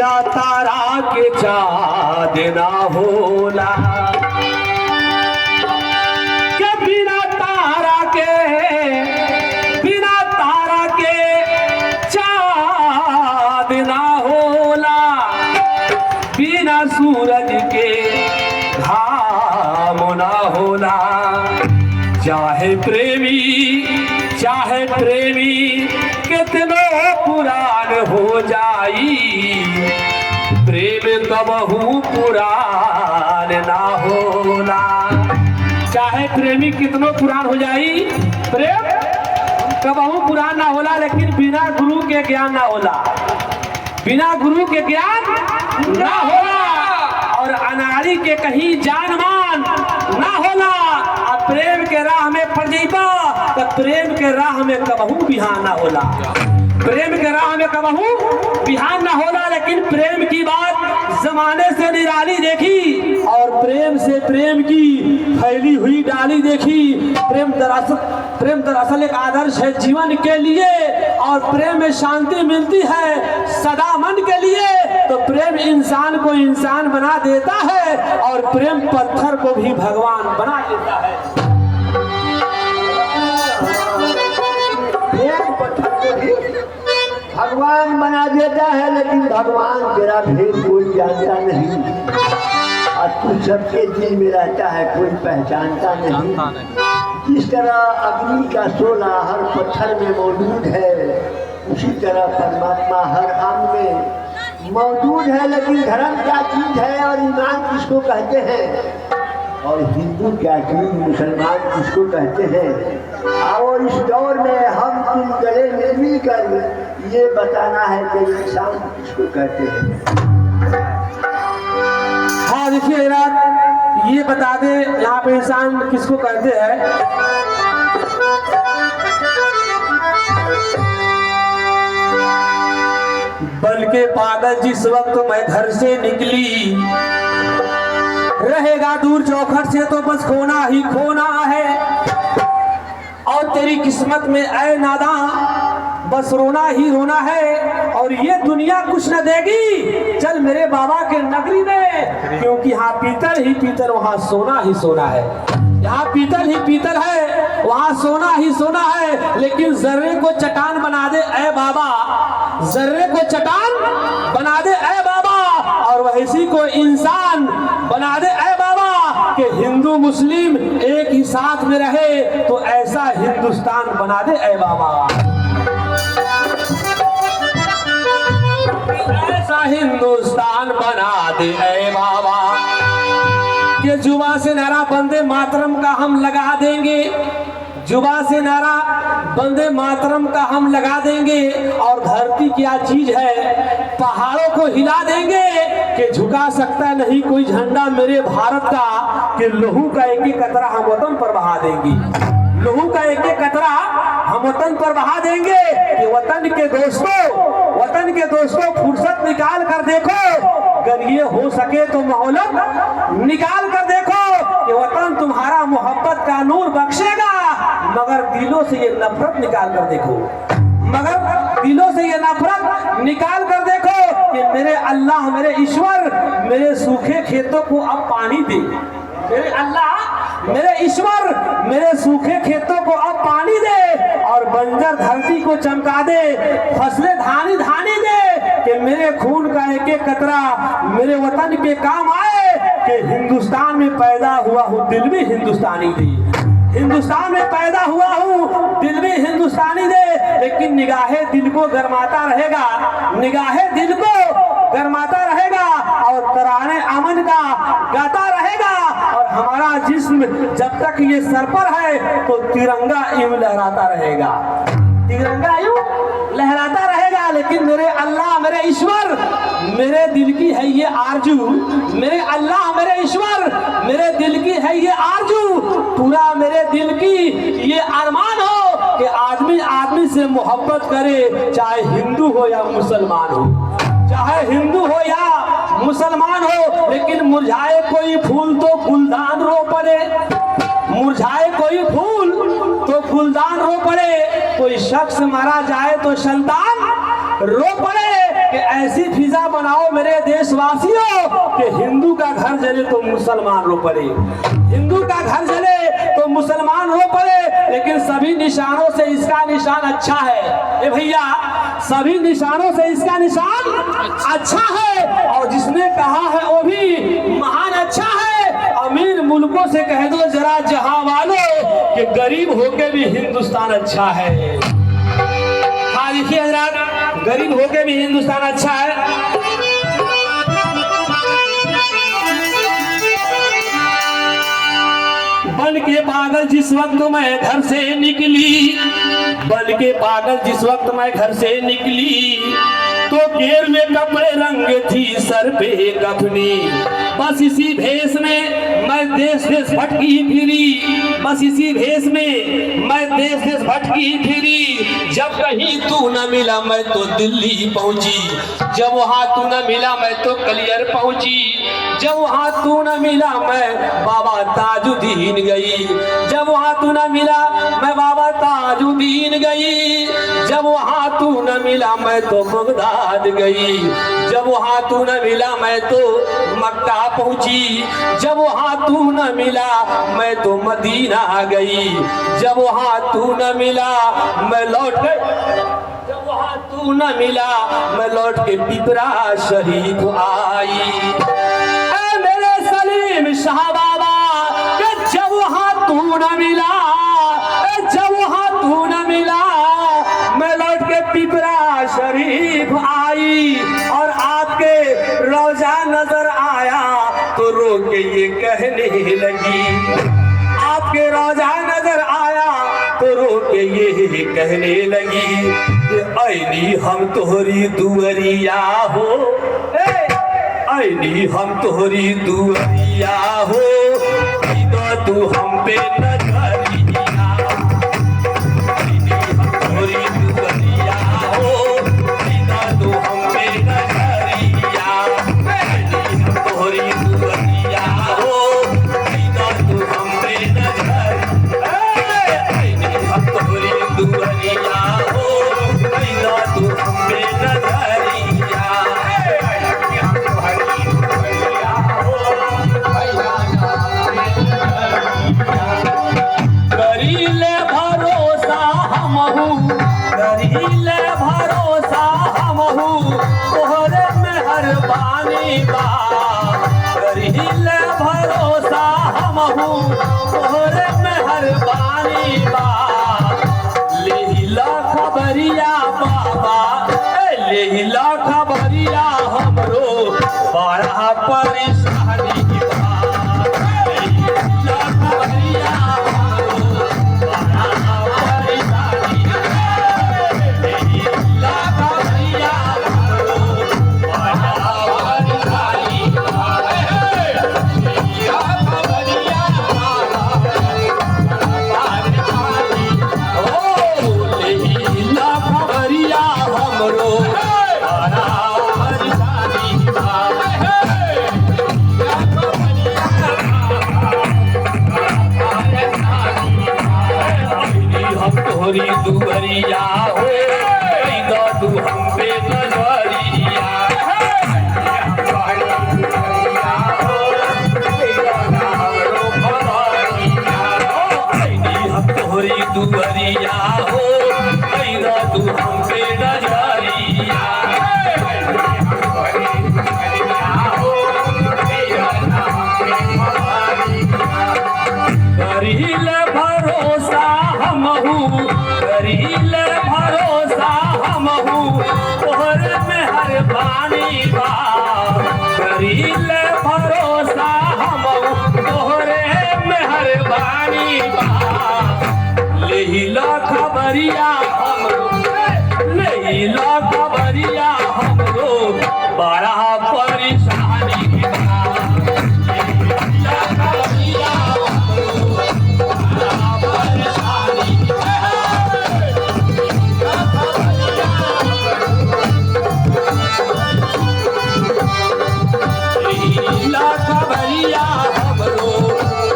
बिना तारा के चाँद ना होला, के बिना तारा के चाँद ना होला, बिना सूरज के घाम ना होला। चाहे प्रेमी कितनो पुरान हो जाई, प्रेम कबहू पुरान ना होला। चाहे प्रेमी कितनो पुरान हो जाई, प्रेम कबहू पुरान ना होला, लेकिन बिना गुरु के ज्ञान ना होला, बिना गुरु के ज्ञान ना होला। और अनाड़ी के कहीं जान मान ना होला। अब प्रेम के राह में पड़ जाइबा तो प्रेम के राह में कबहू बिहान ना होला, प्रेम के राह में कबहू बिहान ना होला। लेकिन प्रेम की बात जमाने से निराली देखी और प्रेम से प्रेम की फैली हुई डाली देखी। प्रेम दरअसल एक आदर्श है जीवन के लिए, और प्रेम में शांति मिलती है सदा मन के लिए। तो प्रेम इंसान को इंसान बना देता है, और प्रेम पत्थर को भी भगवान बना देता है। प्रेम पत्थर को भी भगवान बना देता है, लेकिन भगवान तेरा भेद कोई जानता नहीं, और तू सबके दिल में रहता है, कोई पहचानता नहीं। जिस तरह अग्नि का शोला हर पत्थर में मौजूद है, उसी तरह परमात्मा हर अंग में मौजूद है। लेकिन धर्म क्या चीज है और ईमान किसको कहते हैं, और हिंदू क्या चीज, मुसलमान किसको कहते हैं। और इस दौर में हम तुम गले मिल कर ये बताना है कि इंसान किसको कहते हैं। हाँ देखिए ये बता दे यहाँ पे इंसान किसको कहते हैं। बल के पागल जिस वक्त मैं घर से निकली, रहेगा दूर चौखट से तो बस खोना ही खोना है। और तेरी किस्मत में ऐ नादां बस रोना ही रोना है, और ये दुनिया कुछ न देगी, चल मेरे बाबा के नगरी में, क्योंकि यहाँ पीतल ही पीतल वहाँ सोना ही सोना है। यहाँ पीतल ही पीतल है, वहाँ सोना ही सोना है। लेकिन जर्रे को चट्टान बना दे ऐ बाबा, जर्रे को चट्टान बना दे ऐ बाबा, और वैसी को इंसान बना दे ऐ बाबा, कि हिंदू मुस्लिम एक ही साथ में रहे, तो ऐसा हिंदुस्तान बना दे ऐ बाबा, ऐसा हिंदुस्तान बना दे ऐ बाबा, कि जुबा से नारा बंदे मातरम का हम लगा देंगे, जुबा से नारा बंदे मातरम का हम लगा देंगे। और धरती क्या चीज है, पहाड़ों को हिला देंगे, कि झुका सकता नहीं कोई झंडा मेरे भारत का, कि लहू का एक एक कतरा हम वतन पर बहा देंगे, लहू का एक एक कतरा हम वतन पर बहा देंगे। कि वतन के दोस्तों फुर्सत निकाल कर देखो, अगर ये हो सके तो मोहलत निकाल कर देखो, कि वतन तुम्हारा मोहब्बत का नूर बख्शेगा, मगर दिलों से ये नफरत निकाल कर देखो, मगर दिलों से ये नफरत निकाल कर देखो, कि मेरे अल्लाह मेरे ईश्वर मेरे सूखे खेतों को अब पानी दे, मेरे अल्लाह मेरे ईश्वर मेरे सूखे खेतों को अब पानी दे, और बंजर धरती को चमका दे, फसलें धानी धानी दे, कि मेरे खून का एक एक कतरा मेरे वतन के काम आए, कि हिंदुस्तान में पैदा हुआ हूँ दिल भी हिंदुस्तानी दे, हिंदुस्तान में पैदा हुआ हूँ दिल भी हिंदुस्तानी दे। लेकिन निगाहे दिल को गरमाता रहेगा, निगाहे दिल को गरमाता रहेगा, और तराने अमन का गाता रहेगा, और हमारा जिस्म जब तक ये सर पर है तो तिरंगा यूं लहराता रहेगा, तिरंगा यूं लहराता रहेगा। लेकिन मेरे अल्लाह मेरे ईश्वर मेरे दिल की है ये आरजू, मेरे अल्लाह मेरे ईश्वर मेरे दिल की है ये आरजू, पूरा मेरे दिल की ये अरमान हो, कि आदमी आदमी से मोहब्बत करे, चाहे हिंदू हो या मुसलमान हो, चाहे हिंदू हो या मुसलमान हो। लेकिन मुरझाए कोई फूल तो गुलदान रो पड़े, मुरझाए कोई फूल तो गुलदान रो पड़े, कोई शख्स मारा जाए तो संतान रो पड़े, कि ऐसी फिजा बनाओ मेरे देशवासियों कि हिंदू का घर जले तो मुसलमान रो पड़े, हिंदू का घर जले तो मुसलमान रो पड़े, लेकिन सभी निशानों से इसका निशान अच्छा है। ए भैया, सभी निशानों से इसका निशान अच्छा है, और जिसने कहा है वो भी महान अच्छा है। अमीर मुल्कों से कह दो जरा जहां वालों कि गरीब होके भी हिंदुस्तान अच्छा है। हाँ देखिए हजरात, गरीब होके भी हिंदुस्तान अच्छा है। बन के पागल जिस वक्त मैं घर से निकली, बन के पागल जिस वक्त मैं घर से निकली, तो गेरुए कपड़े रंग थी सर पे कफनी, बस इसी भेष में मैं देश देश भटकी फिरी, बस इसी भेष में मैं देश देश भटकी फिरी। जब कहीं तू न मिला मैं तो दिल्ली पहुंची, जब वहां तू न मिला मैं तो कलियर पहुंची, जब वहां तू न मिला मैं बाबा ताजुद्दीन गई, जब वहां तू न मिला मैं बाबा ताजुद्दीन गई, जब वहां तू न मिला मैं तो बगदाद गई, जब वहां तू न मिला मैं तो मक्का पहुंची, जब वहां तू न मिला मैं तो मदीना गई, जब वहां तू न मिला मैं लौट गई, जब वहां तू न मिला मैं लौट के पिपरा शरीफ आई। मेरे सलीम शाह बाबा कि जब वहां तू न मिला, जब वहां तू न मिला मैं लौट के पिपरा शरीफ आई, और आपके रोजा नजर आया तो रो के ये कहने लगी, आपके रोजा नजर आया तो रो के ये कहने लगी कि ऐनी हम तोहरी दुअरिया हो, ऐनी हम तोहरी दुअरिया हो, तो तू हम पे नजरिया, ऐनी हम तोहरी दुअरिया हो, तू हम पे नजरिया, ऐनी हम तोहरी दुअरिया हो, तू हम पे नजरिया, ऐनी हम तोहरी दुअरिया हो, तू हम पे नजरिया। करीले भरोसा हमहू, करीले भरोसा हमहू तोहरे मेहरबानी बा, करीले भरोसा हमहू तोहरे मेहरबानी बा, लेहिला खबरिया बाबा, लेहिला खबरिया हमरो बड़ा परेशानी बा, लेहिला खबरिया हमरो बड़ा परेशानी बा, लेहिला खबरिया हमरो बड़ा परेशानी बा, लेहिला खबरिया लेहिला खबरिया हमरो बड़ा परेशानी बा। हम तोहरी दुअरिया हो, तू हम पे नजरिया, हम तोहरी दुअरिया हो, तू हम पे नजरिया, करील भरोसा हमहू, करील भरोसा हमहू तोहरे मेहरबानी बा, करील भरोसा हमहू तोहरे मेहरबानी बा, लेहिला खबरिया हमरो, लेहिला खबरिया हमरो बड़ा परेशानी बा, लेहिला खबरिया ला खबरिया हमरो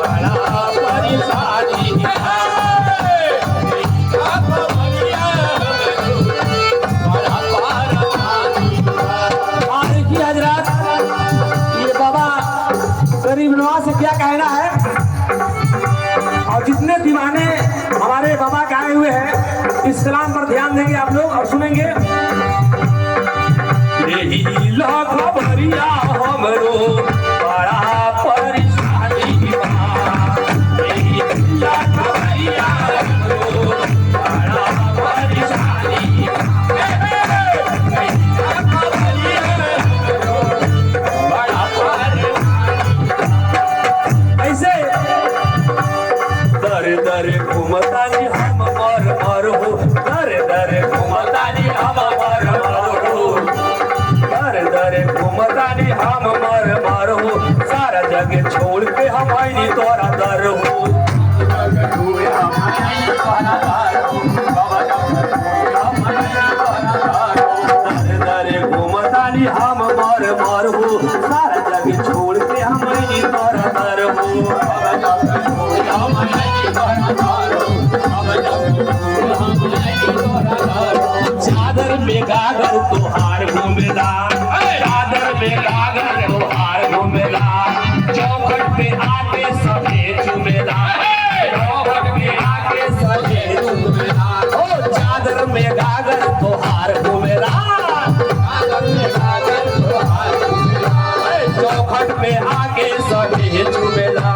बड़ा परेशानी है, ला खबरिया माने हमारे बाबा गाए हुए हैं, इस कलाम पर ध्यान देंगे आप लोग और सुनेंगे। यही लाख भरिया हमरो बड़ा परेशानी बा, यही लाख भरिया हमरो बड़ा परेशानी बा, यही लाख भरिया हमरो बड़ा परेशानी बा। ऐसे दर दर घूमतानी हम मर मर हो, दर दर घूमतानी हम मर मर हो, दर दर घूमतानी हम मर मर हो, सारा जग छोड़ के हम आईनी तोरा दर हो। दर दर घूमतानी हम मर मर हो, सारा जग छोड़ के हम आईनी तोरा दर हो। चादर में गागर तुहार घूमेला, चादर में गागर तुहार घूमेला, चौखट पे आके सभे चुमेला, चौखट पे आके सभे चुमेला। ओ चादर में गागर तुहार घूमेला, चादर में गागर तुहार घूमेला, चौखट पे आके सभे चुमेला,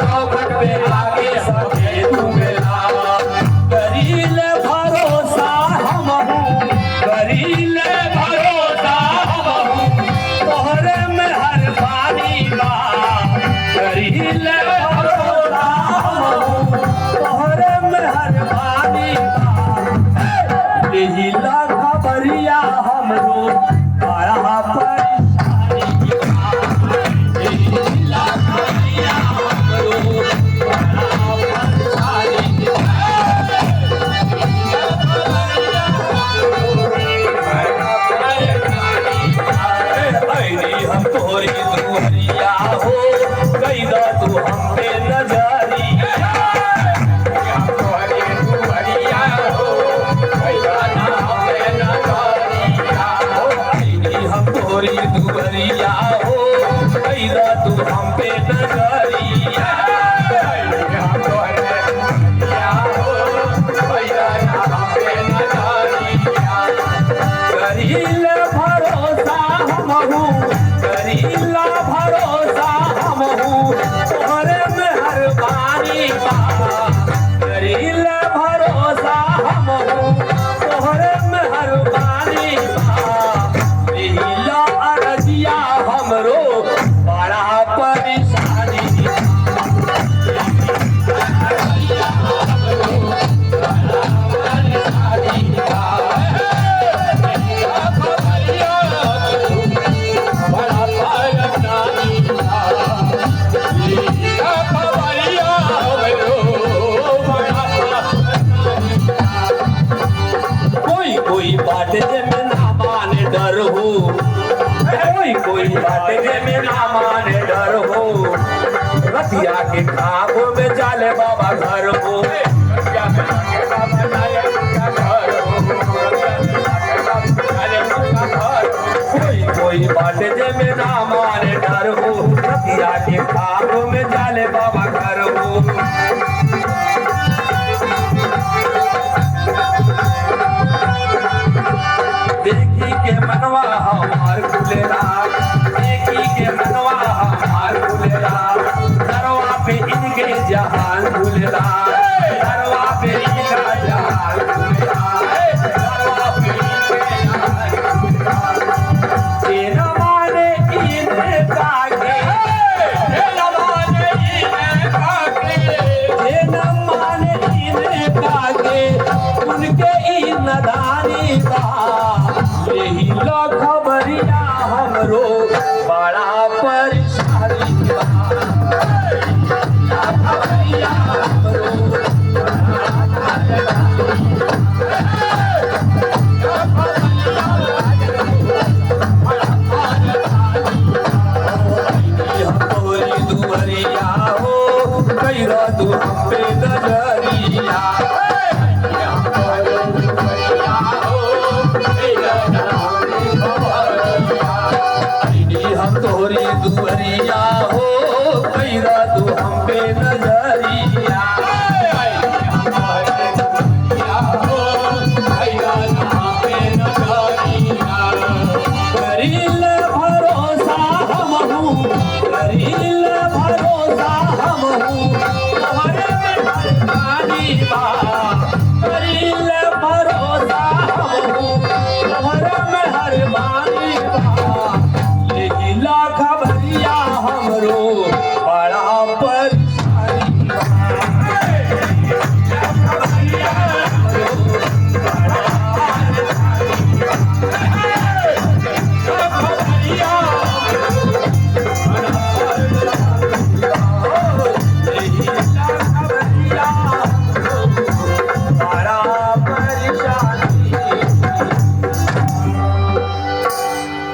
चौखट पे आके सभे चुमेला। करील भरोसा हमहू, करील भरोसा हमहू, तोहरे में हर बानी बा, करील भरोसा हमहू, तोहरे में हर बानी बा। यही लाख भरिया हमरो बड़ा परेशानी बा, यही लाख भरिया हमरो बड़ा परेशानी बा। हम तोरी दुहरिया हो, कैदा तू हम पे नजरिया, तोरी दुहरिया हो, कैदा हम पे नजरिया हो, हम तोरी दुहरिया हो, कैदा तू हम पे नजरिया, हम तोरी दुहरिया हो, कैदा हम पे नजरिया। करील भरोसा हमहू, करीला भरोसा हमहू, तोहरे में हर बानी बा, करीला भरोसा हमहू, तोहरे में हर बानी बा। यही अरजिया हमरो बड़ा परेशानी बा, अरजिया हमरो बड़ा परेशानी बा। कोई बात जे में ना माने डर हो, कोई बात जे में ना माने डर हो, रतिया के खाबों में जाले बाबा घर हो, रतिया में जाके बाबा जाले घर हो, कोई बात जे में ना माने डर हो, रतिया के खाबों में जाले बाबा घर हो। देखी के मनवा हमार खुलेला, देखी के मनवा हमार खुलेला, दरवा पे इनके जहान खुलेला, दरवा पे इनका जहान खुलेला, दरवा पे इनके जहान खुलेला। ये न माने इनका के, ये न माने इनका के, ये न माने इनका के, उनके इन दानी बा। यही लाख भरिया हमरो बड़ा परेशानी बा, लाख भरिया हमरो बड़ा परेशानी बा। हम तोरी दुहरिया हो, कैदा तू हम पे नजरिया, हम तोरी दुहरिया हो, कैदा तू हम पे नजरिया। का